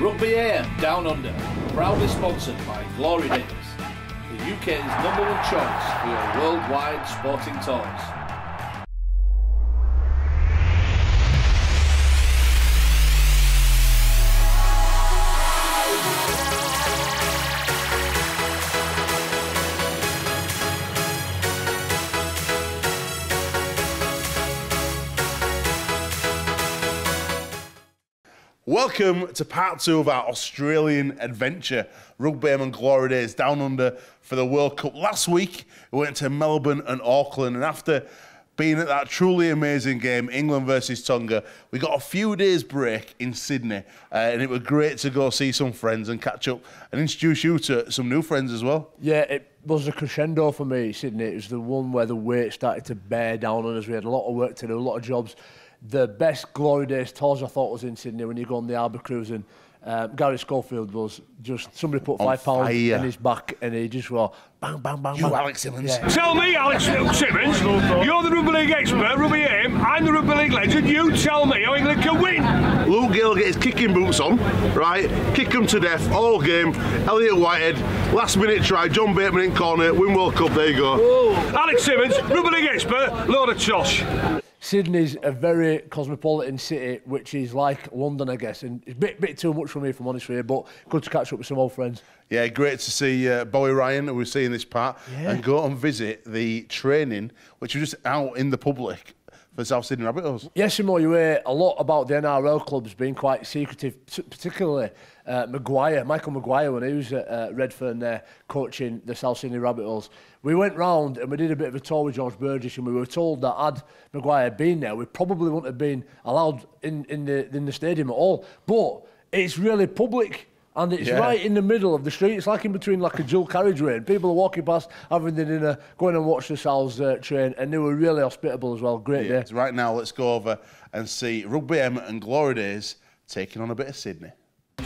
RugbyAM Down Under, proudly sponsored by Glory Days, the UK's #1 choice for your worldwide sporting tours. Welcome to part 2 of our Australian adventure, RugbyAM and Glory Days Down Under for the World Cup. Last week, we went to Melbourne and Auckland, and after being at that truly amazing game, England versus Tonga, we got a few days break in Sydney, and it was great to go see some friends and catch up and introduce you to some new friends as well. Yeah, it was a crescendo for me, Sydney. It was the one where the weight started to bear down on us. We had a lot of work to do, a lot of jobs. The best Glory Days tours I thought was in Sydney when you go on the Harbour Cruise, and Gary Schofield was just, somebody put £5 in his back and he just went bang, bang, bang, You bang. Alex Simmons. Yeah. Tell me, Alex Simmons, you're the Rugby League expert, RugbyAM, I'm the Rugby League legend, you tell me how England can win. Luke Gill get his kicking boots on, right? Kick them to death, all game. Elliot Whitehead, last minute try, John Bateman in corner, win World Cup, there you go. Whoa. Alex Simmons, Rugby League expert, load of tosh. Sydney's a very cosmopolitan city, which is like London, I guess, and it's a bit too much for me, if I'm honest with you, but good to catch up with some old friends. Yeah, great to see Bowie Ryan, who we see in this part, and go and visit the training, which was just out in the public for South Sydney Rabbitohs. Yes, Simo, you hear a lot about the NRL clubs being quite secretive, particularly Michael Maguire, when he was at Redfern there coaching the South Sydney Rabbitohs. We went round and we did a bit of a tour with George Burgess, and we were told that had Maguire been there, we probably wouldn't have been allowed in the stadium at all. But it's really public. And it's right in the middle of the street. It's like in between like a dual carriageway. And people are walking past, having their dinner, going and watch the Sal's train. And they were really hospitable as well. Great day. So right now, let's go over and see RugbyAM and Glory Days taking on a bit of Sydney.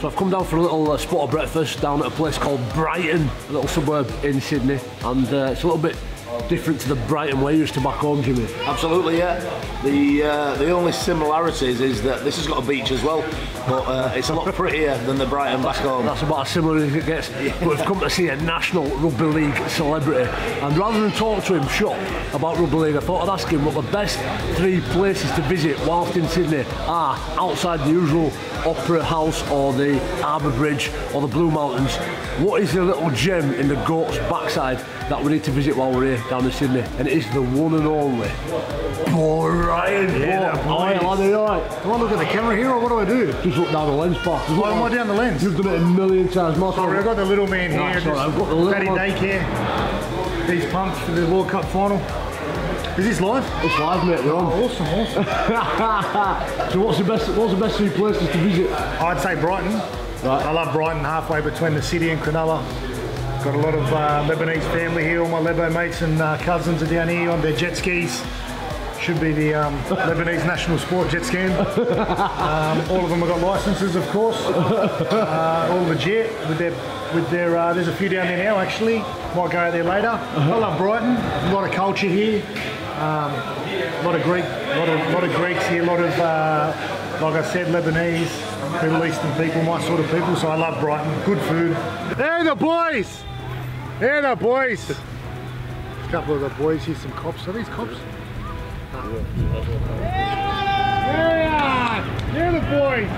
So I've come down for a little spot of breakfast down at a place called Brighton, a little suburb in Sydney. And it's a little bit different to the Brighton way you used to back home, Jimmy. Absolutely, yeah. The only similarities is that this has got a beach as well, but it's a lot prettier than the Brighton back home. That's about as similar as it gets. But we've come to see a national rugby league celebrity, and rather than talk to him shop about rugby league, I thought I'd ask him what the best 3 places to visit whilst in Sydney are outside the usual Opera House or the Harbour Bridge or the Blue Mountains. What is the little gem in the goat's backside that we need to visit while we're here down in Sydney? And it is the one and only Boy Ryan. Yeah, Alright, alright. Do I look at the camera here or what do I do? Just look down the lens, pal. Oh, am I down the lens? You've done it a million times. Sorry, I've got the little man here. Right, sorry, I've got the little Paddy one. Daycare. These pumps for the World Cup final. Is this live? It's live, mate. We're on. Awesome. So what's the best 3 places to visit? I'd say Brighton. Right. I love Brighton, halfway between the city and Cronulla. Got a lot of Lebanese family here. All my Lebo mates and cousins are down here on their jet skis. Should be the Lebanese national sport, jet skiing. All of them have got licenses, of course. All legit with their there's a few down there now actually. Might go out there later. I love Brighton. A lot of culture here. A lot of Greeks here. A lot of like I said, Lebanese, Middle Eastern people, my sort of people. So I love Brighton. Good food. There the boys. There the boys. A couple of the boys here. Some cops. Are these cops? They're the boys!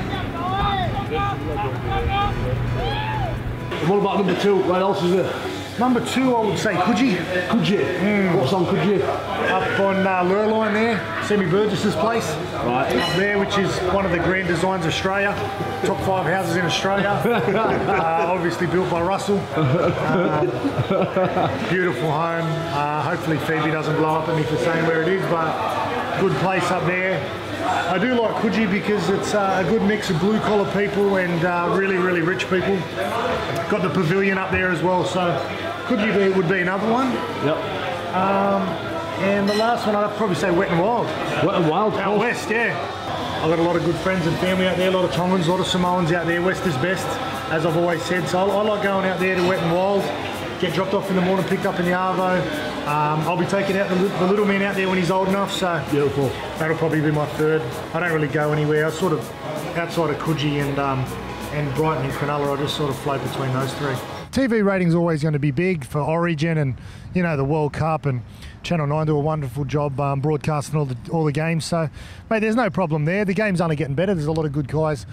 What about number 2? Where else is there? Number 2, I would say Coogee. Coogee? What's on Coogee? Up on Lurline there, Semi Burgess's place. Right. Up there, which is one of the grand designs of Australia. Top 5 houses in Australia. Obviously built by Russell. Beautiful home. Hopefully Phoebe doesn't blow up at me for saying where it is, but good place up there. I do like Coogee because it's a good mix of blue collar people and really, really rich people. Got the pavilion up there as well, so Coogee would be another one. Yep. And the last one I'd probably say Wet and Wild. Wet and Wild? Out west, yeah. I've got a lot of good friends and family out there, a lot of Tongans, a lot of Samoans out there. West is best, as I've always said. So I like going out there to Wet and Wild, get dropped off in the morning, picked up in the Arvo. I'll be taking out the little man out there when he's old enough, so beautiful. That'll probably be my third. I don't really go anywhere. I was sort of outside of Coogee and and Brighton and Cronulla. I just sort of float between those three. TV rating's always going to be big for Origin and, you know, the World Cup, and Channel 9 do a wonderful job broadcasting all the games. So, mate, there's no problem there. The game's only getting better. There's a lot of good guys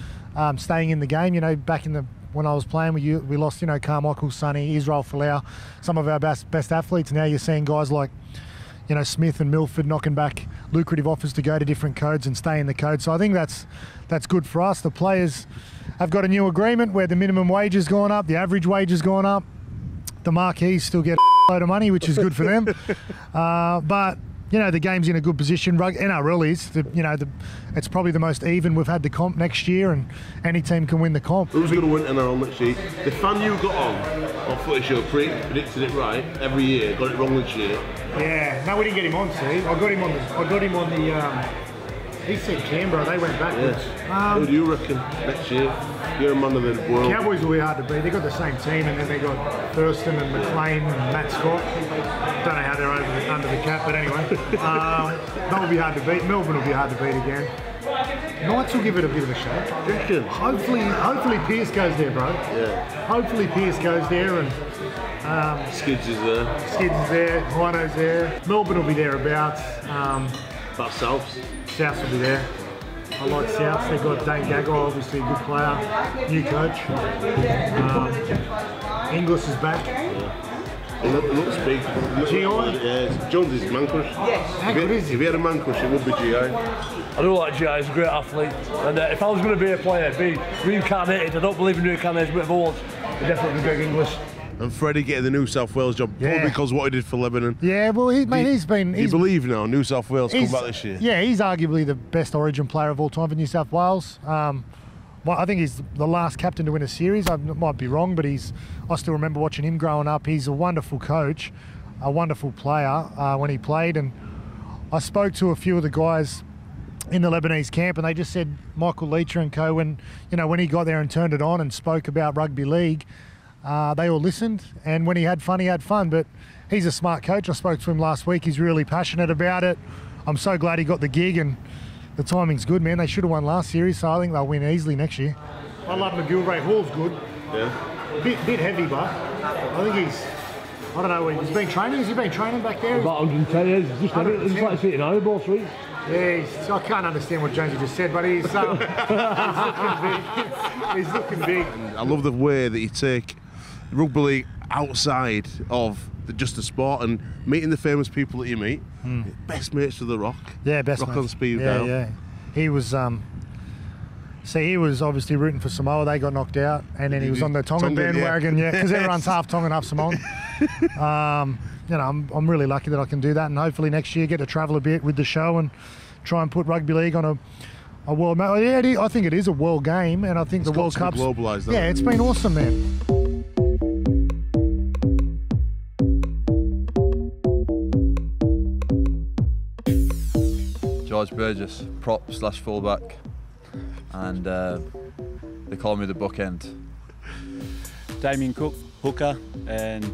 staying in the game. You know, back in when I was playing, we lost, you know, Carmichael, Sonny, Israel Folau, some of our best athletes. Now you're seeing guys like, you know, Smith and Milford knocking back lucrative offers to go to different codes and stay in the code. So I think that's good for us. The players have got a new agreement where the minimum wage has gone up, the average wage has gone up. The marquees still get a load of money, which is good for them. But you know, the game's in a good position. NRL is, it's probably the most even we've had the comp next year, and any team can win the comp. Who's going to win NRL next year? The fan you got on Footy Show predicted it right every year, got it wrong this year. Yeah, no, we didn't get him on, see. I got him on the he said Canberra, they went backwards. Yeah. Who do you reckon next year? You're a man of the world. Cowboys will be hard to beat. They've got the same team, and then they got Thurston and McLean and Matt Scott. Don't know how they're under the cap, but anyway. They'll be hard to beat. Melbourne will be hard to beat again. Knights will give it a bit of a shake. Hopefully Pearce goes there, bro. Yeah. Hopefully Pearce goes there, and Skids is there. Skids is there. Hino's there. Melbourne will be thereabouts. But Souths. Souths will be there. I like Souths. They've got Dane Gagai, obviously a good player, new coach. Inglis is back. Yeah. It looks big. GI? Yeah, Jones is man crush. Yes. How good is he? If he had a man crush, it would be GI. I do like GI, he's a great athlete. And if I was going to be a player, be reincarnated, I don't believe in reincarnation, but if I was, I'd definitely be Greg Inglis. And Freddie getting the New South Wales job, probably because what he did for Lebanon. Yeah, well, he's You believe now New South Wales come back this year? Yeah, he's arguably the best Origin player of all time for New South Wales. Well, I think he's the last captain to win a series. I might be wrong, but I still remember watching him growing up. He's a wonderful coach, a wonderful player when he played. And I spoke to a few of the guys in the Lebanese camp, and they just said Michael Leacher and co, when he got there and turned it on and spoke about rugby league, they all listened, and when he had fun, but he's a smart coach. I spoke to him last week. He's really passionate about it. I'm so glad he got the gig, and the timing's good, man. They should have won last series, so I think they'll win easily next year. I love McGilvray. Hall's good. Yeah. Bit heavy, but I think I don't know, he's been training. Has he been training back there? About 110 years. He's like sitting on the ball sweet. Yeah, I can't understand what Jonesy just said, but he's looking big. He's looking big. I love the way that you take rugby league outside of just the sport and meeting the famous people that you meet. Best mates to the Rock. Yeah, best Rock mates. on speed yeah, dial. Yeah, he was. He was obviously rooting for Samoa. They got knocked out, and then he was on the Tongan bandwagon. Yeah, because everyone's half Tongan, half Samoan. I'm really lucky that I can do that, and hopefully next year get to travel a bit with the show and try and put rugby league on a world map. Yeah, I think it is a world game, and I think the World Cup's globalised. Yeah, it's been awesome, man. George Burgess, prop / fullback, and they call me the bookend. Damien Cook, hooker, and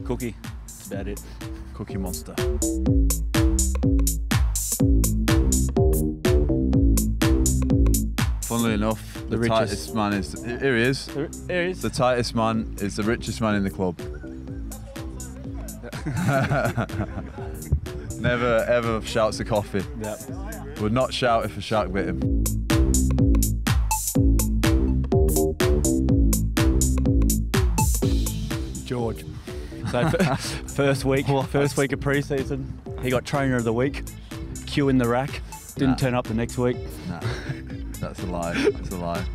Cookie. That's about it. Cookie monster. Funnily enough, the tightest man is here. He is. Here he is. The tightest man is the richest man in the club. Never ever shouts a coffee. Yep. Would not shout if a shark bit him. George. So first week of pre-season, he got trainer of the week. Q in the rack. Didn't turn up the next week. Nah, that's a lie. That's a lie.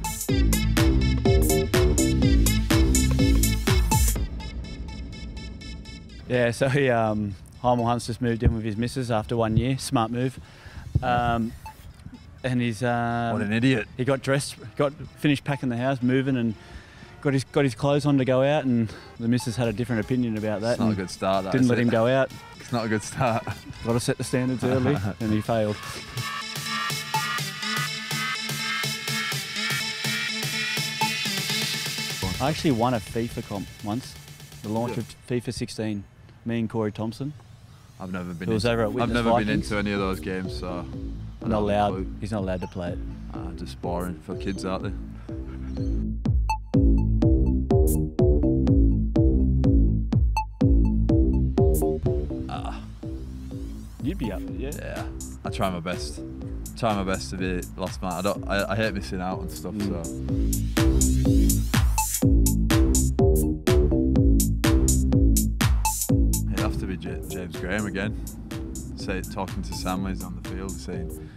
Yeah, so he Heimel Hunt's just moved in with his missus after 1 year. Smart move. And he's What an idiot. He got dressed, finished packing the house, moving, and got his clothes on to go out. And the missus had a different opinion about that. It's not a good start. That, didn't let him go out. It's not a good start. Got to set the standards early, and he failed. I actually won a FIFA comp once. The launch of FIFA 16. Me and Corey Thompson. I've never been. I've never been into any of those games, so not allowed. He's not allowed to play it. Just boring for kids out there. You'd be happy, yeah. Yeah, I try my best. Try my best to be last man. I hate missing out and stuff. So. It'd have to be James Graham again. Talking to Sam when he's on the field, saying,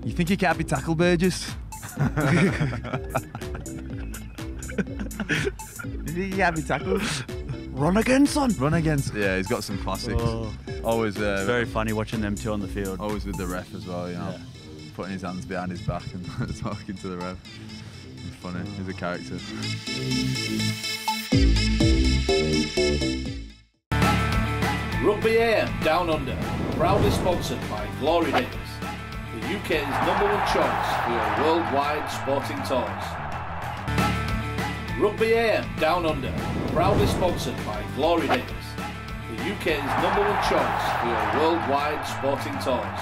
"You think you can't be tackled, Burgess?" You think you can't be tackled? Run again, son. Run against. Yeah, he's got some classics. Oh. Always. It's very funny watching them two on the field. Always with the ref as well, you know. Yeah. Putting his hands behind his back and talking to the ref. It's funny. He's a character. RugbyAM Down Under, proudly sponsored by Glory Days, the UK's #1 choice for your worldwide sporting tours. RugbyAM Down Under, proudly sponsored by Glory Days, the UK's #1 choice for your worldwide sporting tours.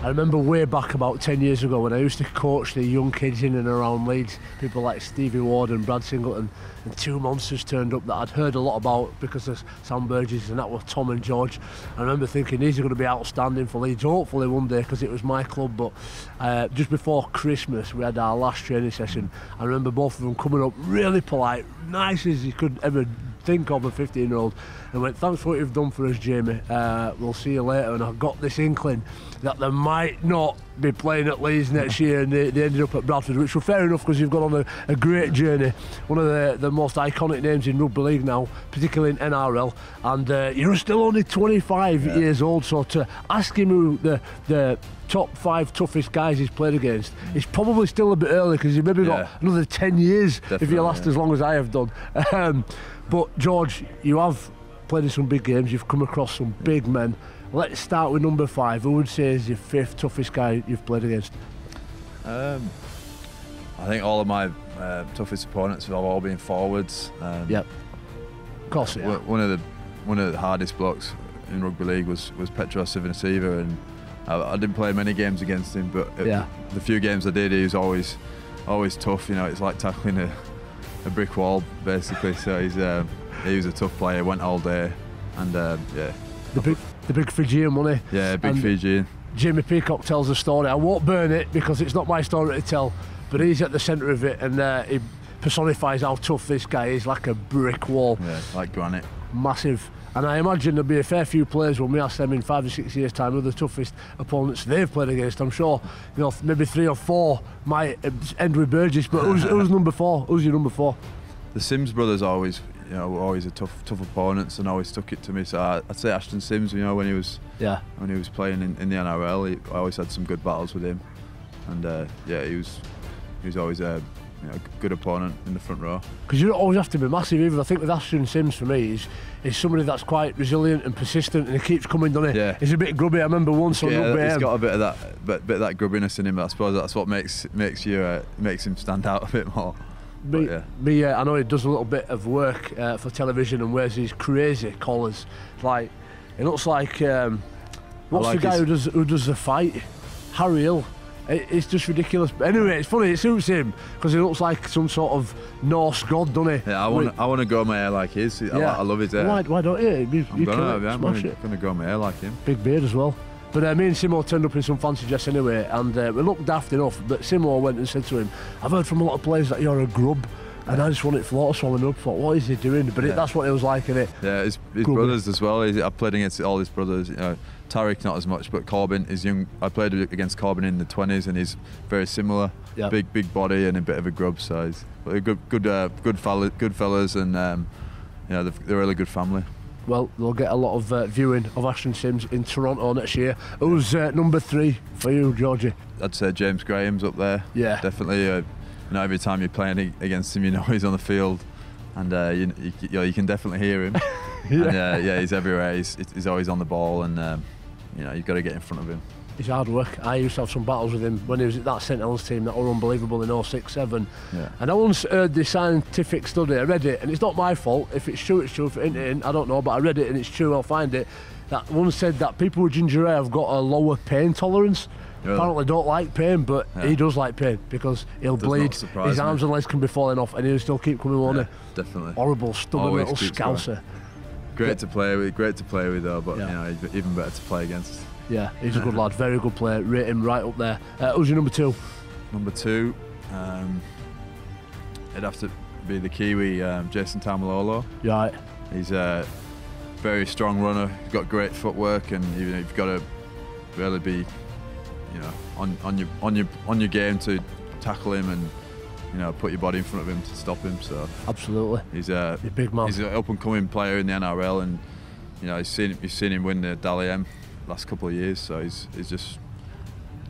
I remember way back about 10 years ago when I used to coach the young kids in and around Leeds, people like Stevie Ward and Brad Singleton, and two monsters turned up that I'd heard a lot about because of Sam Burgess, and that were Tom and George. I remember thinking these are going to be outstanding for Leeds, hopefully one day, because it was my club. But just before Christmas we had our last training session. I remember both of them coming up really polite, nice as you could ever think of a 15-year-old, and went, "Thanks for what you've done for us, Jamie, we'll see you later." And I got this inkling that they might not be playing at Leeds next year, and they ended up at Bradford, which were fair enough because you've gone on a great journey, one of the most iconic names in rugby league now, particularly in NRL, and you're still only 25 years old, so to ask him who the top 5 toughest guys he's played against, it's probably still a bit early because you've maybe got another 10 years if you last as long as I have done. But George, you have played in some big games, you've come across some big men. Let's start with number 5. Who would say is your 5th toughest guy you've played against? I think all of my toughest opponents have all been forwards. Yep. Of course, yeah. One of the hardest blocks in rugby league was Petros Sivanasiva, and I didn't play many games against him, but the few games I did, he was always tough. You know, it's like tackling a brick wall basically. So he was a tough player. Went all day, and the big Fijian, wasn't he? Yeah, big Fijian. Jamie Peacock tells a story. I won't burn it because it's not my story to tell, but he's at the centre of it, and he personifies how tough this guy is, like a brick wall. Yeah, like granite. Massive. And I imagine there'll be a fair few players when we ask them in 5 or 6 years' time who the toughest opponents they've played against. I'm sure, you know, maybe 3 or 4 might end with Burgess. But who's number 4? Who's your number 4? The Sims brothers always, were always a tough opponents and always took it to me. So I'd say Ashton Sims, when he was playing in the NRL, I always had some good battles with him, and he was always a good opponent in the front row. Because you don't always have to be massive either. I think with Ashton Sims, for me, is somebody that's quite resilient and persistent, and he keeps coming, doesn't he? Yeah. He's a bit grubby. I remember once on RugbyAM. He's got a bit of that grubbiness in him. I suppose that's what makes him stand out a bit more. I know he does a little bit of work for television and wears these crazy collars. Like, it looks like what's the guy who does the fight? Harry Hill. It's just ridiculous. But anyway, it's funny. It suits him because he looks like some sort of Norse god, doesn't he? Yeah, I want to grow my hair like his. I love his hair. Why don't you? I'm going to grow my hair like him. Big beard as well. But me and Simo turned up in some fancy dress anyway, and we looked daft enough. But Simo went and said to him, "I've heard from a lot of players that you're a grub." And I just wanted to swallow him up. Thought, what is he doing? But that's what it was like, innit? Yeah, his brothers as well. I played against all his brothers. Tariq not as much, but Corbin is young. I played against Corbin in the 20s, and he's very similar. Yep. Big body and a bit of a grub size. But good fellas, and they're a really good family. Well, they'll get a lot of viewing of Ashton Sims in Toronto next year. Who's number 3 for you, Georgie? I'd say James Graham's up there. Yeah, definitely. Every time you're playing against him, he's on the field, and you can definitely hear him. And, he's everywhere. He's always on the ball, and you've got to get in front of him. He's hard work. I used to have some battles with him when he was at that St Helens team that were unbelievable in 06-07. Yeah. And I once heard the scientific study. I read it, and it's not my fault. If it's true, it's true. If it ain't, I don't know. But I read it, and it's true. I'll find it. that one said that people with ginger hair have got a lower pain tolerance. Really? Apparently don't like pain, but he does like pain because he'll bleed. His arms and legs can be falling off, and he'll still keep coming on. Yeah, definitely. Horrible, stubborn little scouser. Great to play with though, but you know, even better to play against. Yeah, he's a good lad, very good player. Rate him right up there. Who's your number 2? Number 2, it'd have to be the Kiwi, Jason Taumalolo. Right. He's a very strong runner. He's got great footwork, and you've got to really be, you know, on your game to tackle him and, you know, put your body in front of him to stop him. So absolutely, he's a big man. He's an up-and-coming player in the NRL, and you know, you've seen him win the RugbyAM last couple of years. So he's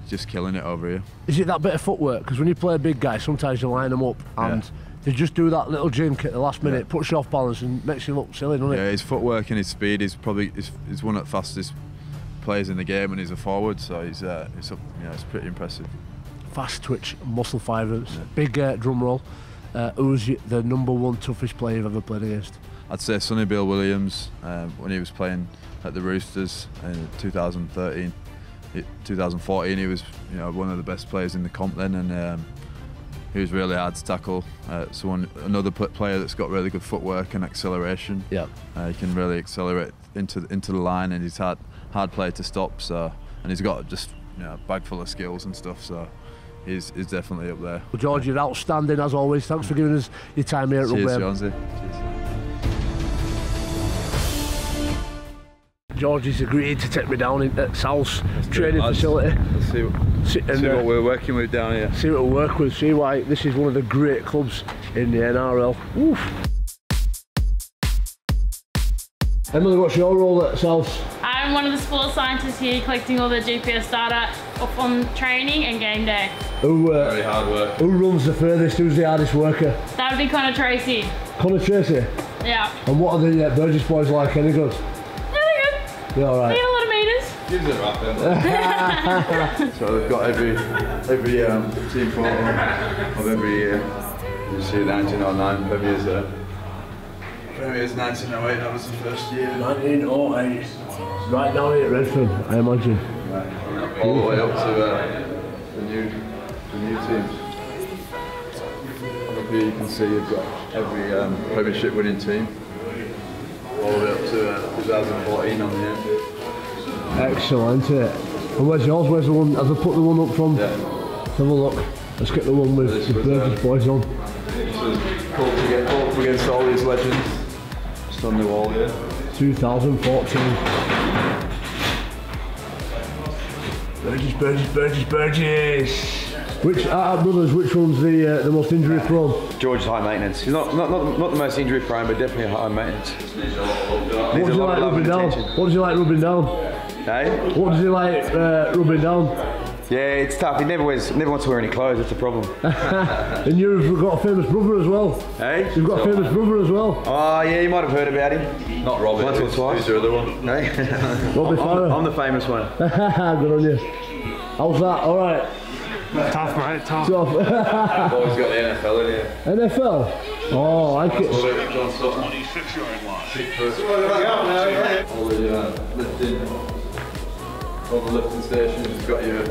just killing it over here. Is it that bit of footwork? Because when you play a big guy, sometimes you line them up and they just do that little jink at the last minute, puts you off balance and makes you look silly, doesn't it? Yeah, his footwork and his speed. He's one of the fastest players in the game, and he's a forward. So it's pretty impressive. Fast twitch, muscle fibres, big drum roll. Who's the number 1 toughest player you've ever played against? I'd say Sonny Bill Williams when he was playing at the Roosters in 2014. He was, you know, one of the best players in the comp then, and he was really hard to tackle. Another player that's got really good footwork and acceleration. Yeah, he can really accelerate into the line, and he's hard player to stop. So, and he's got just, you know, a bag full of skills and stuff. So. He's definitely up there. Well, George, you're outstanding as always. Thanks for giving us your time here at RugbyAM. Cheers, George has agreed to take me down at Sal's training facility. Let's see what we're working with down here. See what we work with, see why this is one of the great clubs in the NRL. Oof. Emily, what's your role at Sal's? I'm one of the sports scientists here, collecting all the GPS data up on training and game day. Very hard work. Who runs the furthest? Who's the hardest worker? That would be Connor Tracy. Connor Tracy? Yeah. And what are the Burgess boys like? Any good? Really good. Yeah, all right. They get a lot of meters. Gives it rapping. So they've got every team photo of every year. You see 1909, Premier's there. Premier's 1908, that was the first year. 1908. Right down here at Redfern, I imagine. Right. All the way up to the new teams. Up here you can see you've got every Premiership winning team. All the way up to 2014 on the end. Excellent, And where's yours? Where's the one? Have I put the one up from? Yeah. Let's have a look. Let's get the one with the Burgess boys on. This was cool to get up against all these legends. Just on the wall here. 2014. Burgess. Which our brothers? Which one's the most injury prone? George is high maintenance. He's not the most injury prone, but definitely high maintenance. What does he like rubbing down? What does he like rubbing down? Hey? What does he like rubbing down? Yeah, it's tough. He never wants to wear any clothes. That's the problem. And you've got a famous brother as well. Hey? You've got a famous brother as well. Oh yeah, you might have heard about him. Not Robbie. Once or twice. Who's the other one? Hey? Robbie Farah. I'm the famous one. Good on you. How's that? All right. Tough, mate. Tough. Boys got the NFL in here. NFL? Oh, I like it. John Sutton. 6 foot. All the lifting stations. You've got your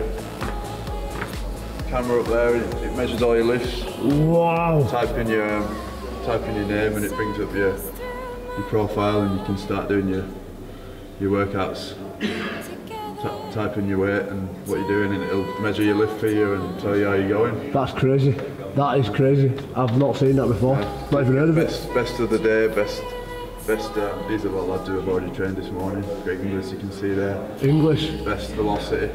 camera up there. It measures all your lifts. Wow. Type in your name and it brings up your profile, and you can start doing your workouts. Type in your weight and what you're doing, and it'll measure your lift for you and tell you how you're going. That's crazy. That is crazy. I've not seen that before. Not even heard of it. Best of the day, best. These are the lads who have already trained this morning. Greg Inglis, you can see there. English. Best velocity.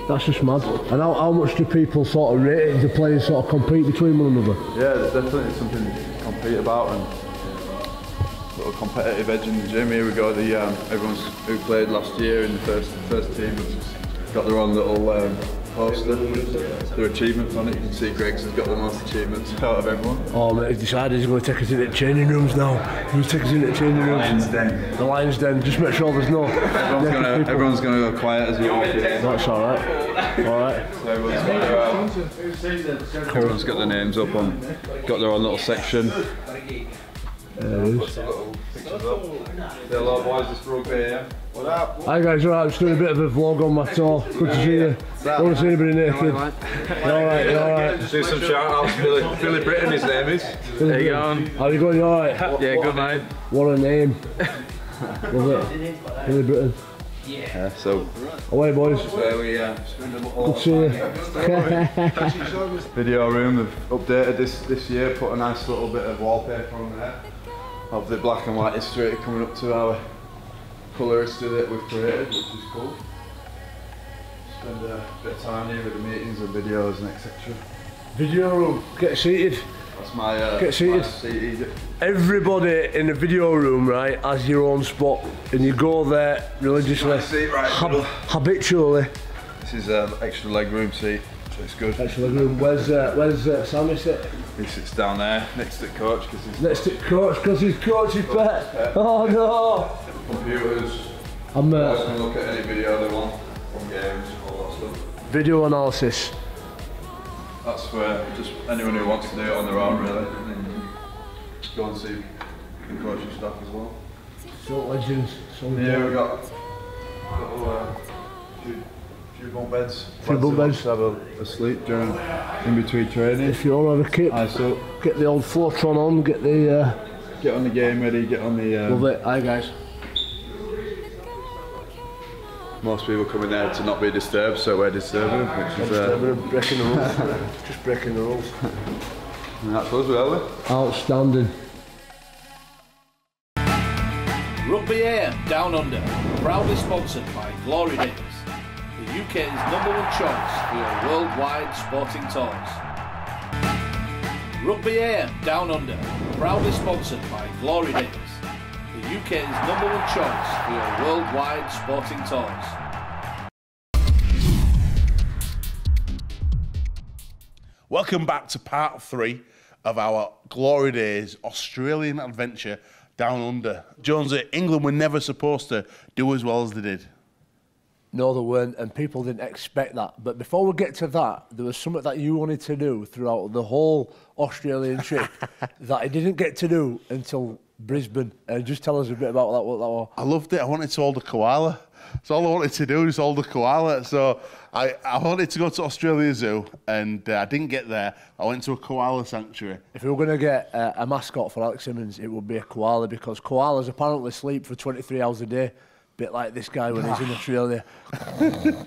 That's just mad. And how much do people sort of rate it? Do players sort of compete between one another? Yeah, there's definitely something to compete about, and sort of competitive edge in the gym. Here we go. Everyone who played last year in the first team has got their own little poster with their achievements on it. You can see Greg's has got the most achievements out of everyone. Oh mate, he's decided he's going to take us into the changing rooms now. He's going to take us into the changing rooms. Lion's Den. The Lion's Den. Just make sure there's no... Everyone's going to go quiet as we walk in. That's alright. Alright. So everyone's got their names up on, got their own little section. There it is. Hello boys, it's RugbyAM. What up? Hi guys, alright, I'm just doing a bit of a vlog on my tour. Good to see you. Don't want to see anybody naked. Alright, alright. Do some shout outs, Billy Britton, his name is. How you going? How you going? You alright? Yeah, good mate. What a name. Love it. Billy Britton. Yeah, so away boys. So we good to see you. Video room, we've updated this year, put a nice little bit of wallpaper on there of the black and white history coming up to our colour history that we've created, which is cool. Spend a bit of time here with the meetings and videos and etc. Video room, get seated. That's my get seated. Everybody in the video room, right, has your own spot, and you go there religiously, habitually. This is extra leg room seat, so it's good. Extra leg room. Where's Sammy sit? He sits down there next to the coach because he's coach's pet. Oh no! Computers. I'm can look at any video they want from games, all that stuff. Video analysis. That's where just anyone who wants to do it on their own, really. And go and see the coaching stuff as well. So legends. Yeah, we got few bunk beds. Few bunk beds. Have a sleep during in between training. If you want to have a kip, so get the old Flotron on. Get the get on the game ready. Get on the. Love it. Hi guys. Most people come in there to not be disturbed, so we're disturbing, which is breaking the rules. Just breaking the rules. And that's us, really. Outstanding. RugbyAM Down Under, proudly sponsored by Glory Days, the UK's #1 choice for your worldwide sporting tours. RugbyAM Down Under, proudly sponsored by Glory Days, the UK's #1 choice for your worldwide sporting tours. Welcome back to part 3 of our Glory Days Australian adventure down under. Jonesy, England were never supposed to do as well as they did. No, they weren't, and people didn't expect that. But before we get to that, there was something that you wanted to do throughout the whole Australian trip that I didn't get to do until Brisbane. Just tell us a bit about that, what that was. I loved it. I wanted to hold a koala. That's all I wanted to do, is hold a koala. So I wanted to go to Australia Zoo, and I didn't get there. I went to a koala sanctuary. If we were going to get a mascot for Alex Simmons, it would be a koala, because koalas apparently sleep for 23 hours a day. Bit like this guy when he's in Australia.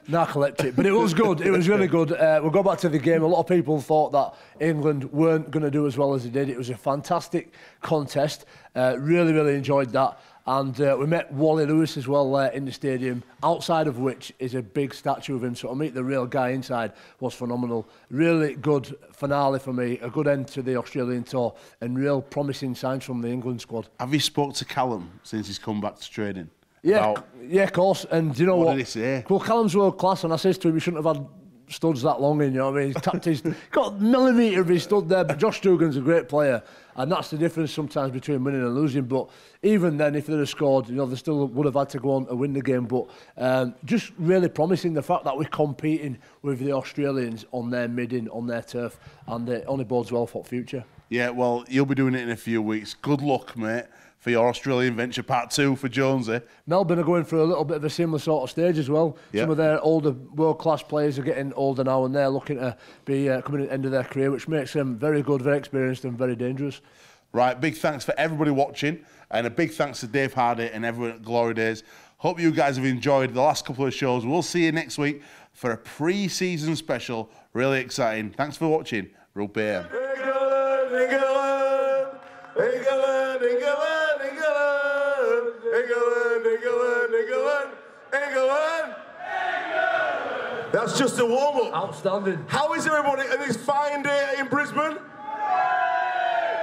Narcoleptic. But it was good. It was really good. We'll go back to the game. A lot of people thought that England weren't going to do as well as they did. It was a fantastic contest. Really, really enjoyed that. And we met Wally Lewis as well in the stadium, outside of which is a big statue of him. So to meet the real guy inside was phenomenal. Really good finale for me, a good end to the Australian tour, and real promising signs from the England squad. Have you spoke to Callum since he's come back to training? Yeah, yeah, of course. And do you know what? What did he say? Well, Callum's world class, and I says to him, he shouldn't have had studs that long in, you know what I mean? He's tapped his, got a millimetre of his stud there, but Josh Dugan's a great player, and that's the difference sometimes between winning and losing. But even then, if they'd have scored, you know, they still would have had to go on to win the game. But just really promising, the fact that we're competing with the Australians on their midding, on their turf, and it only bodes well for the future. Yeah, well, you'll be doing it in a few weeks. Good luck, mate, for your Australian venture, part 2 for Jonesy. Melbourne are going through a little bit of a similar sort of stage as well. Yep. Some of their older world-class players are getting older now, and they're looking to be coming at the end of their career, which makes them very good, very experienced and very dangerous. Right, big thanks for everybody watching, and a big thanks to Dave Hardy and everyone at Glory Days. Hope you guys have enjoyed the last couple of shows. We'll see you next week for a pre-season special. Really exciting. Thanks for watching. RugbyAM. That's just a warm-up. Outstanding. How is everybody on this fine day in Brisbane?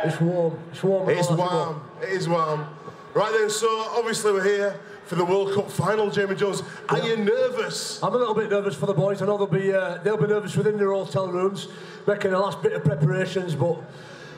It's warm. It's warm. It's warm. It is warm. Right then, so obviously we're here for the World Cup final, Jamie Jones. Are you nervous? I'm a little bit nervous for the boys. I know they'll be nervous within their hotel rooms, making the last bit of preparations, but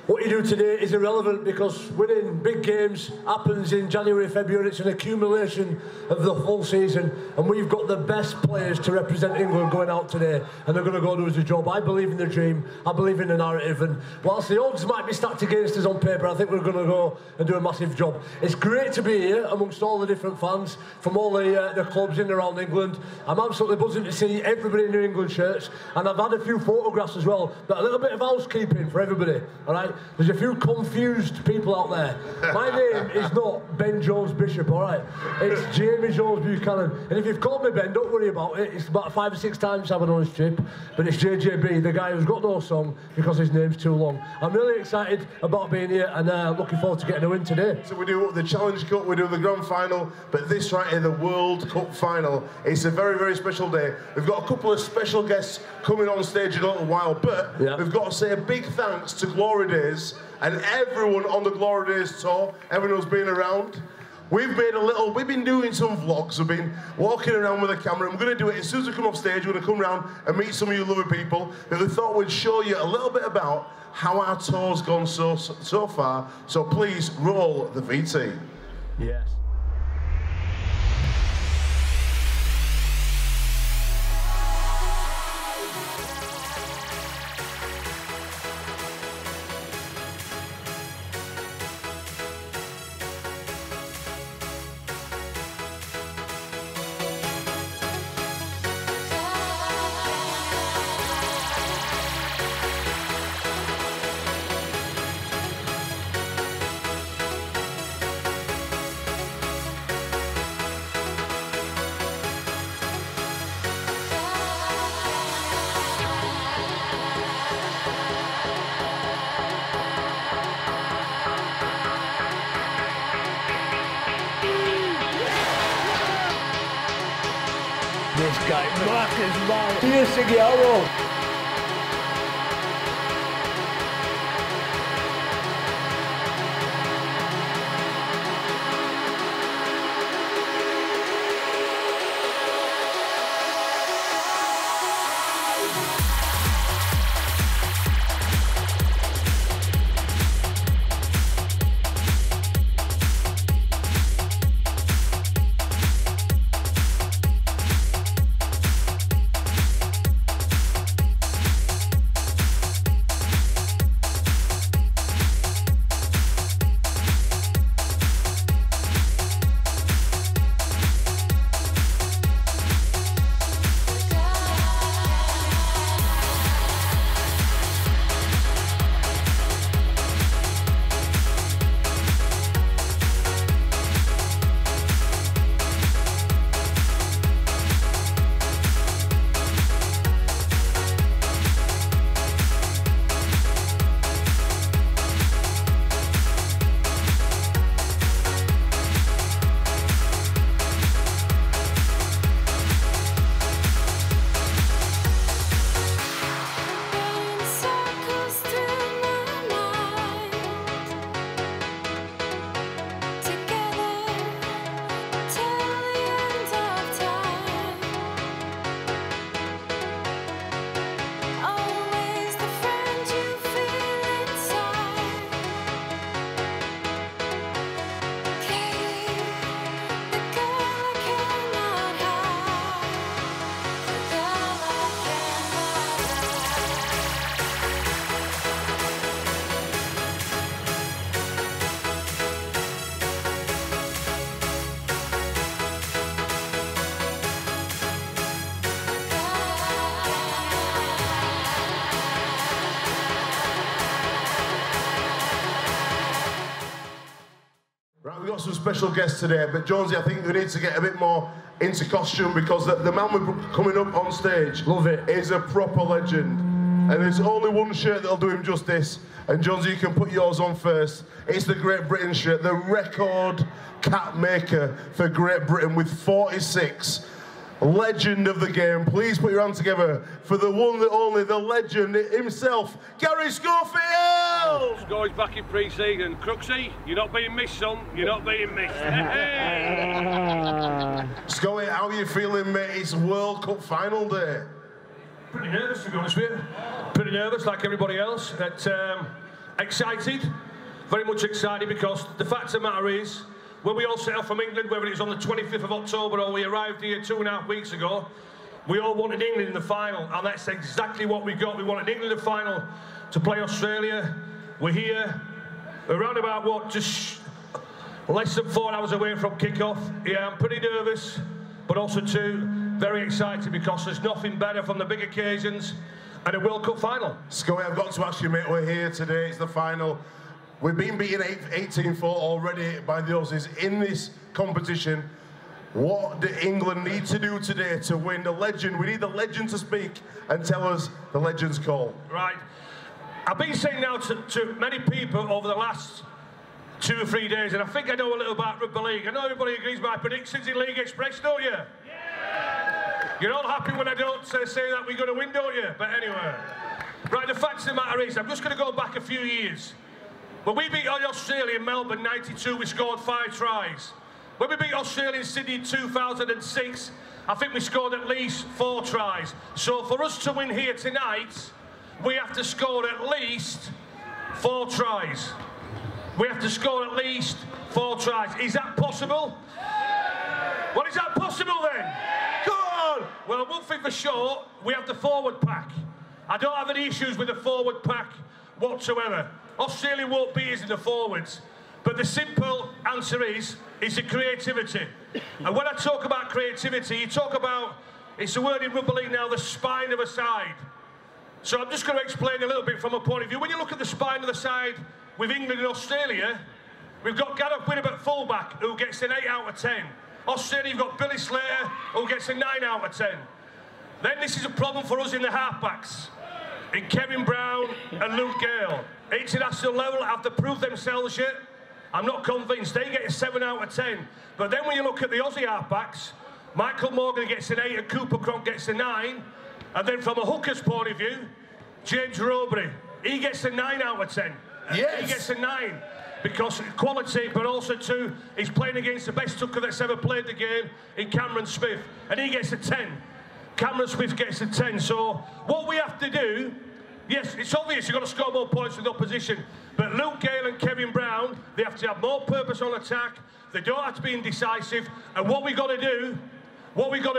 What you do today is irrelevant because winning big games happens in January, February. It's an accumulation of the full season, and we've got the best players to represent England going out today, and they're going to go do us a job. I believe in the dream, I believe in the narrative, and whilst the odds might be stacked against us on paper, I think we're going to go and do a massive job. It's great to be here amongst all the different fans from all the clubs in and around England. I'm absolutely buzzing to see everybody in New England shirts, and I've had a few photographs as well, but a little bit of housekeeping for everybody, all right? There's a few confused people out there. My name is not Ben Jones Bishop, all right? It's Jamie Jones Buchanan. And if you've called me Ben, don't worry about it. It's about 5 or 6 times I've been on this trip. But it's JJB, the guy who's got no song because his name's too long. I'm really excited about being here and looking forward to getting a win today. So we do the Challenge Cup, we do the Grand Final, but this right here, the World Cup Final. It's a very, very special day. We've got a couple of special guests coming on stage in a little while, but we've got to say a big thanks to Glory Days and everyone on the Glory Days tour, everyone who's been around. We've been doing some vlogs, we've been walking around with a camera, and we're going to do it as soon as we come off stage. We're going to come around and meet some of you lovely people, but we thought we'd show you a little bit about how our tour's gone so far, so please roll the VT. Yes. This guy, Marcus Mal. Here's Siggy Arrow. We've got some special guests today, but Jonesy, I think we need to get a bit more into costume because the man we're coming up on stage is a proper legend. And there's only one shirt that'll do him justice. And Jonesy, you can put yours on first. It's the Great Britain shirt, the record cap maker for Great Britain with 46. Legend of the game. Please put your hands together for the one, the only, the legend himself, Gary Schofield! Scores back in pre-season. Crooksy, you're not being missed, son. You're not being missed. Scully, how are you feeling, mate? It's World Cup final day. Pretty nervous, to be honest with you. Pretty nervous, like everybody else. Excited, very much excited, because the fact of the matter is, when we all set off from England, whether it was on the 25th of October or we arrived here 2.5 weeks ago, we all wanted England in the final, and that's exactly what we got. We wanted England in the final to play Australia. We're here, around about, what, just less than 4 hours away from kick-off. Yeah, I'm pretty nervous, but also too, very excited, because there's nothing better from the big occasions and a World Cup final. Scully, I've got to ask you, mate, we're here today, it's the final. We've been beaten 18-4 already by the Aussies in this competition. What do England need to do today to win? The legend, we need the legend to speak and tell us the legend's call. Right. I've been saying now to many people over the last 2 or 3 days, and I think I know a little about Rugby League. I know everybody agrees with my predictions in League Express, don't you? Yeah. You're all happy when I don't say that we're going to win, don't you? But anyway. Right, the fact of the matter is, I'm just going to go back a few years. When we beat Australia in Melbourne 92, we scored 5 tries. When we beat Australia in Sydney in 2006, I think we scored at least 4 tries. So for us to win here tonight, we have to score at least 4 tries. We have to score at least 4 tries. Is that possible? Well, is that possible then? Come on! Well, one thing for sure, we have the forward pack. I don't have any issues with the forward pack whatsoever. Australia won't beat us in the forwards. But the simple answer is the creativity. And when I talk about creativity, you talk about, it's a word in Rugby League now, the spine of a side. So I'm just going to explain a little bit from a point of view. When you look at the spine of the side with England and Australia, we've got Gareth Winneb at fullback, who gets an 8 out of 10. Australia, you've got Billy Slater, who gets a 9 out of 10. Then this is a problem for us in the halfbacks, in Kevin Brown and Luke Gale. International level, have to prove themselves yet. I'm not convinced. They get a 7 out of 10. But then when you look at the Aussie halfbacks, Michael Morgan gets an 8 and Cooper Cronk gets a 9. And then from a hooker's point of view, James Robury, he gets a 9 out of 10. Yes. He gets a 9 because quality, but also too, he's playing against the best hooker that's ever played the game in Cameron Smith, and he gets a 10. Cameron Smith gets a 10. So what we have to do, yes, it's obvious you've got to score more points with opposition, but Luke Gale and Kevin Brown, they have to have more purpose on attack. They don't have to be indecisive. And what we've got to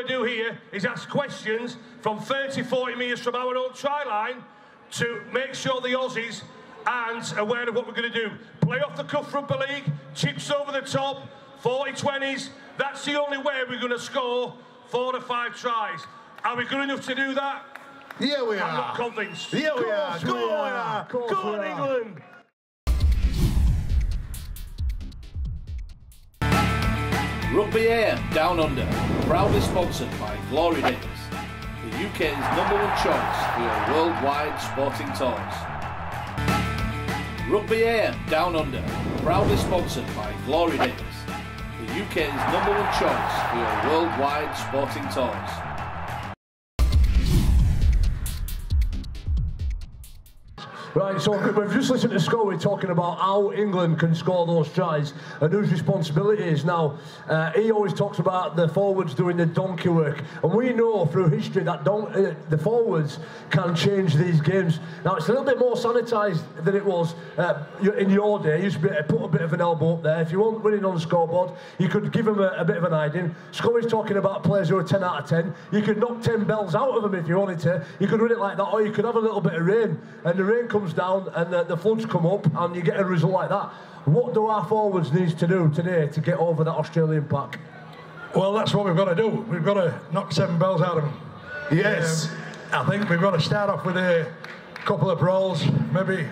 do here is ask questions from 30, 40 metres from our own try line to make sure the Aussies aren't aware of what we're going to do. Play off the cuff Rugby League, chips over the top, 40-20s. That's the only way we're going to score 4 to 5 tries. Are we good enough to do that? Yeah, we are. I'm not convinced. Yeah, we are. Go on, go on, England. RugbyAM Down Under, proudly sponsored by Glory Days, the UK's #1 choice for your worldwide sporting tours. RugbyAM Down Under, proudly sponsored by Glory Days, the UK's #1 choice for your worldwide sporting tours. Right, so we've just listened to Scully talking about how England can score those tries and whose responsibility it is. Now, he always talks about the forwards doing the donkey work, and we know through history that the forwards can change these games. Now, it's a little bit more sanitised than it was in your day. You used to put a bit of an elbow up there. If you weren't winning on the scoreboard, you could give them a bit of an hiding. Scully's talking about players who are 10 out of 10. You could knock 10 bells out of them if you wanted to. You could win it like that, or you could have a little bit of rain, and the rain comes down and the floods come up and you get a result like that. What do our forwards need to do today to get over that Australian pack? Well, that's what we've got to do. We've got to knock 7 bells out of them. Yes. I think we've got to start off with a couple of brawls, maybe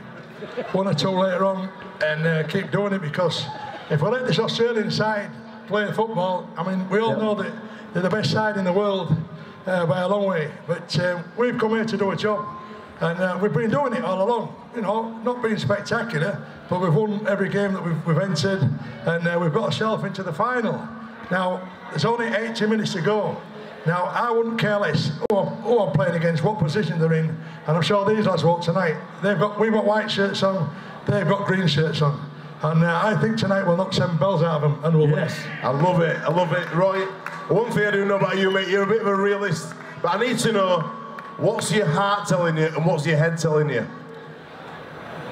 1 or 2 later on, and keep doing it, because if we let this Australian side play football, I mean, we all know that they're the best side in the world by a long way, but we've come here to do a job. And we've been doing it all along, you know, not being spectacular, but we've won every game that we've entered, and we've got ourselves into the final. Now, there's only 80 minutes to go. Now, I wouldn't care less who I'm playing against, what position they're in, and I'm sure these lads will tonight. We've got white shirts on, they've got green shirts on, and I think tonight we'll knock 7 bells out of them, and we'll win. I love it, I love it. Roy, one thing I do know about you, mate, you're a bit of a realist, but I need to know, what's your heart telling you and what's your head telling you?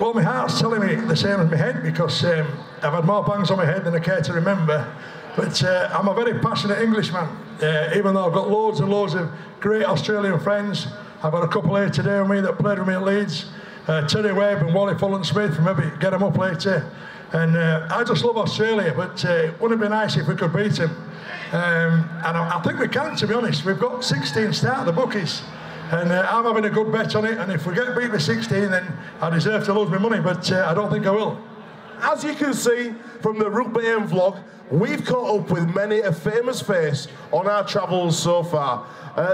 Well, my heart's telling me the same as my head, because I've had more bangs on my head than I care to remember. But I'm a very passionate Englishman, even though I've got loads and loads of great Australian friends. I've got a couple here today with me that played with me at Leeds, Terry Webb and Wally Fulton-Smith, maybe get them up later. And I just love Australia, but wouldn't it be nice if we could beat them? And I think we can, to be honest. We've got 16 start at the bookies. And I'm having a good bet on it, and if we get beat by 16, then I deserve to lose my money, but I don't think I will. As you can see from the RugbyAM vlog, we've caught up with many a famous face on our travels so far.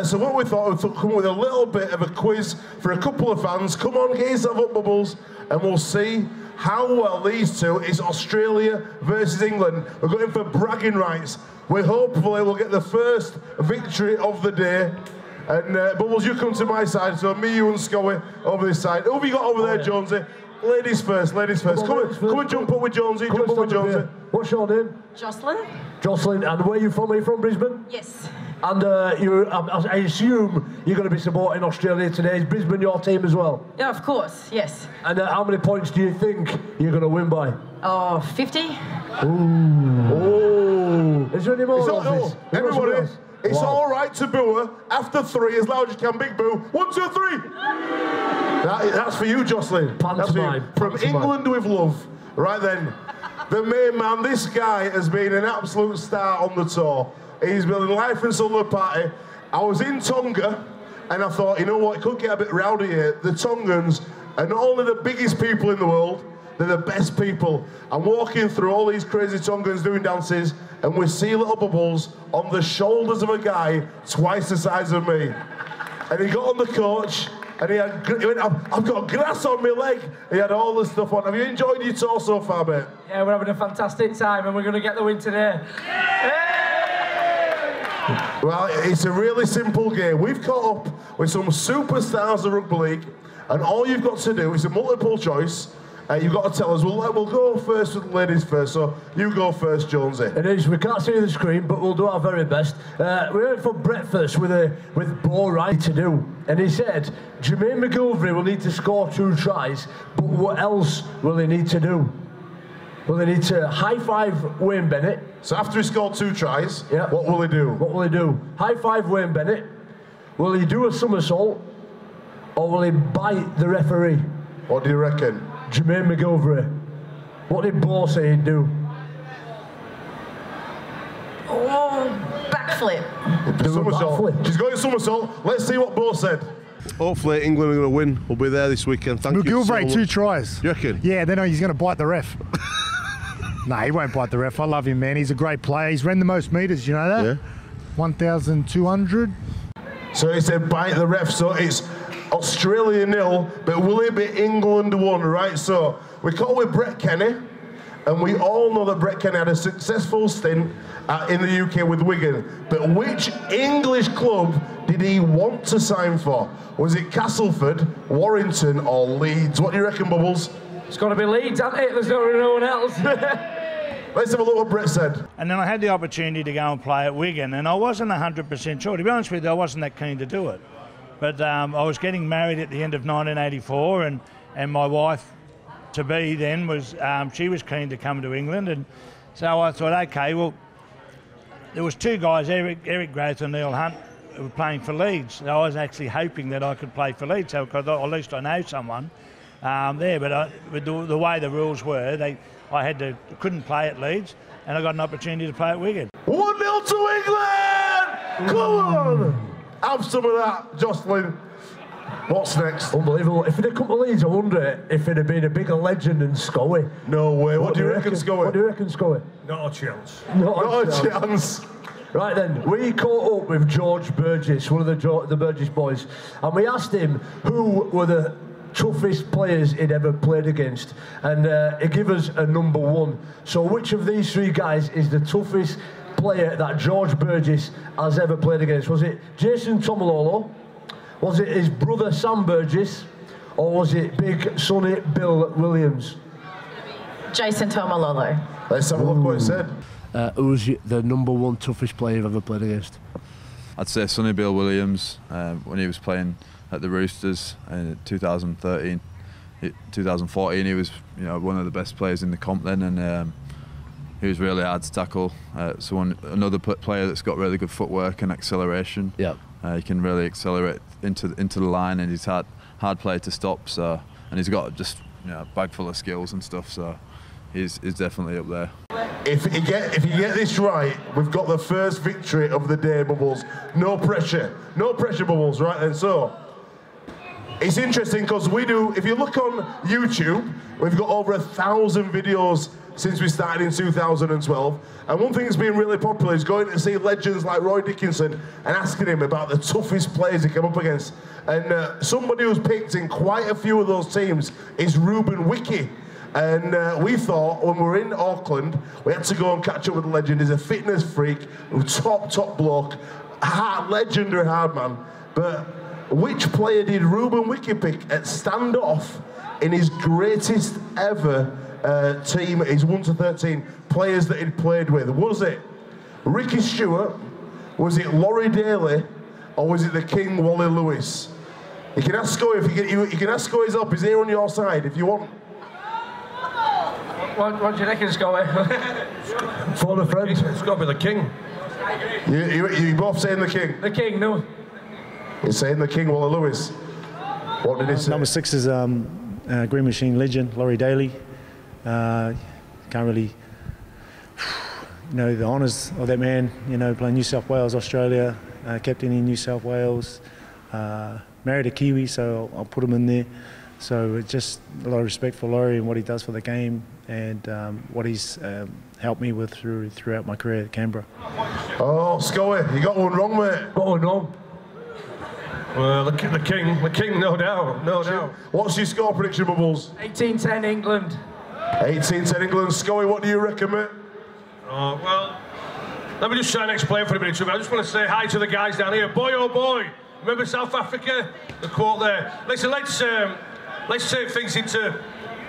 So what we thought, we'd come with a little bit of a quiz for a couple of fans. Come on, get yourself up, Bubbles, and we'll see how well these two is Australia versus England. We're going for bragging rights. We hopefully will get the first victory of the day. And Bubbles, you come to my side, so me, you and Scoey over this side. Who have you got over there, Jonesy? Ladies first, ladies first. Come and jump up with Jonesy, jump up with Jonesy. What's your name? Jocelyn. Jocelyn, and where are you from? Are you from Brisbane? Yes. And I assume you're going to be supporting Australia today. Is Brisbane your team as well? Yeah, of course, yes. And how many points do you think you're going to win by? Oh, 50. Ooh. Oh. Is there any more of this? Everybody, it's all right to boo her. After 3, as loud as you can, big boo. 1, 2, 3. That's for you, Jocelyn. Pantomime. From England with love. Right then, the main man, this guy has been an absolute star on the tour. He's building life and soul of the party. I was in Tonga, and I thought, you know what, it could get a bit rowdy here. The Tongans are not only the biggest people in the world, they're the best people. I'm walking through all these crazy Tongans doing dances, and we see little Bubbles on the shoulders of a guy twice the size of me. And he got on the coach, and he went, I've got grass on my leg. He had all this stuff on. Have you enjoyed your tour so far, mate? Yeah, we're having a fantastic time, and we're going to get the win today. Well, it's a really simple game. We've caught up with some superstars of Rugby League, and all you've got to do is a multiple choice. You've got to tell us, we'll go first with the ladies first, so you go first, Jonesy. It is, we can't see the screen, but we'll do our very best. We went for breakfast with Bo Wright to do, and he said, Jermaine McGilvery will need to score 2 tries, but what else will he need to do? Will he need to high-five Wayne Bennett? So after he scored 2 tries, what will he do? What will he do? High-five Wayne Bennett? Will he do a somersault? Or will he bite the referee? What do you reckon? Jermaine McGilvery. What did Bo say he'd do? Oh, backflip. Somersault. She's going somersault. Let's see what Bo said. Hopefully England are going to win. We'll be there this weekend. Thank you so much. 2 tries. You reckon? Yeah, then he's going to bite the ref. No, he won't bite the ref. I love him, man. He's a great player. He's ran the most metres, you know that? Yeah. 1,200. So he said bite the ref, so it's Australia 0, but will it be England 1, right? So we caught with Brett Kenny, and we all know that Brett Kenny had a successful stint in the UK with Wigan. But which English club did he want to sign for? Was it Castleford, Warrington, or Leeds? What do you reckon, Bubbles? It's got to be Leeds, hasn't it? There's no one else. Let's have a look what Brett said. And then I had the opportunity to go and play at Wigan, and I wasn't 100% sure. To be honest with you, I wasn't that keen to do it. But I was getting married at the end of 1984, and my wife-to-be then was, she was keen to come to England, and so I thought, okay, well, there was 2 guys, Eric Grath and Neil Hunt, who were playing for Leeds. So I was actually hoping that I could play for Leeds, so because at least I know someone there. But with the way the rules were, I couldn't play at Leeds, and I got an opportunity to play at Wigan. 1-0 to England! Come on! Have some of that, Jocelyn. What's next? Unbelievable. If it had come to Leeds, I wonder if it had been a bigger legend than Scoey. No way. What do you reckon, Scoey? What do you reckon, Scoey? Not a chance. Not a chance. Right then, we caught up with George Burgess, one of the Burgess boys, and we asked him who were the toughest players he'd ever played against, and he gave us a number 1. So which of these 3 guys is the toughest player that George Burgess has ever played against? Was it Jason Tomalolo? Was it his brother Sam Burgess? Or was it big Sonny Bill Williams? Jason Tomalolo. Let's have a look what he said. Who's the number 1 toughest player you've ever played against? I'd say Sonny Bill Williams when he was playing at the Roosters in 2013. 2014, he was one of the best players in the comp then, and he was really hard to tackle. Another player that's got really good footwork and acceleration. Yeah, he can really accelerate into the line, and he's hard player to stop. So, and he's got just a bag full of skills and stuff. So, he's definitely up there. If you get this right, we've got the first victory of the day, Bubbles. No pressure, Bubbles. Right then, so. It's interesting because we do, if you look on YouTube, we've got over 1,000 videos since we started in 2012. And one thing that's been really popular is going to see legends like Roy Dickinson and asking him about the toughest players he came up against. And somebody who's picked in quite a few of those teams is Ruben Wiki. And we thought when we were in Auckland, we had to go and catch up with the legend. He's a fitness freak, top bloke, legendary hard man. But which player did Ruben Wiki pick at standoff in his greatest ever team, his 1 to 13 players that he'd played with? Was it Ricky Stewart, was it Laurie Daly, or was it the King Wally Lewis? You can ask Scoy you can ask Scoy's up, he's here on your side if you want. What do you reckon, Scoy? For the friends, it's got to be the King. You both saying the King? The King, no. He's saying the King, Wally Lewis. What did he say? Number 6 is Green Machine legend, Laurie Daly. Can't really, the honours of that man, playing New South Wales, Australia, captain in New South Wales, married a Kiwi, so I'll put him in there. So it's just a lot of respect for Laurie and what he does for the game, and what he's helped me with throughout my career at Canberra. Oh, Scoy, you got one wrong, mate. Got one wrong. Well, the king, no doubt. What's your score prediction, Bubbles? 18-10 England. 18-10 England. Scoy, what do you reckon, mate? Well, let me just try and explain for a minute. I just want to say hi to the guys down here. Boy, oh boy, remember South Africa? The quote there. Listen, let's take things into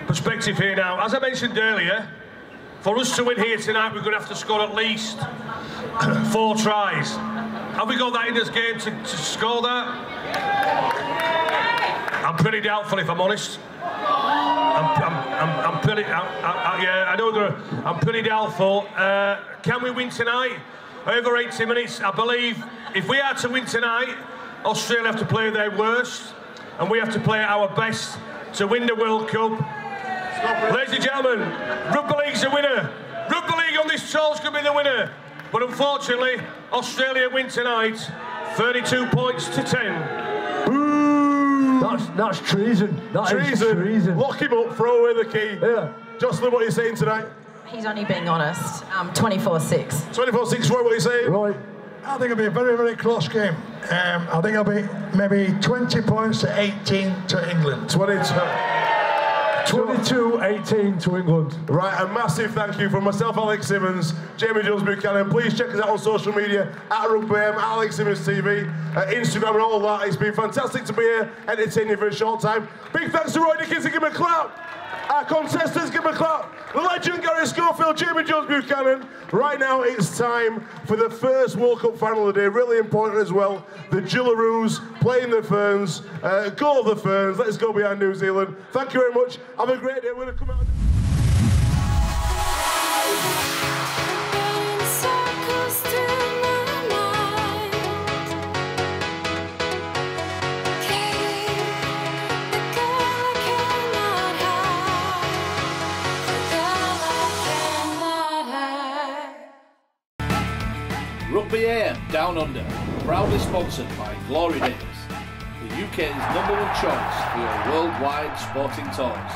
perspective here now. As I mentioned earlier, for us to win here tonight, we're going to have to score at least 4 tries. Have we got that in this game to score that? I'm pretty doubtful, if I'm honest. I'm pretty doubtful. Can we win tonight? Over 80 minutes, I believe. If we are to win tonight, Australia have to play their worst, and we have to play our best to win the World Cup. Ladies and gentlemen, Rugby League's the winner. Rugby League on this tour's going to be the winner. But unfortunately, Australia win tonight, 32 points to 10. Boo! That's treason. That is treason. Lock him up, throw away the key. Yeah. Jocelyn, what are you saying tonight? He's only being honest. 24-6. 24-6, Roy, what are you saying? Right. I think it'll be a very, very close game. I think it'll be maybe 20 points to 18 to England. 22-18 to England. Right, a massive thank you from myself, Alex Simmons, Jamie Jones Buchanan. Please check us out on social media at RugbyAM, Alex Simmons TV, Instagram and all that. It's been fantastic to be here, entertaining you for a short time. Big thanks to Roy Dickinson, give him a clap. Our contestants, give him a clap. The legend Gary Schofield, Jamie Jones Buchanan. Right now it's time for the first World Cup final of the day, really important as well. The Jillaroos playing the Ferns, go the Ferns, let's go behind New Zealand. Thank you very much, have a great day. We're going to come out. RugbyAM Down Under, proudly sponsored by Glory Days, the UK's #1 choice for your worldwide sporting tours.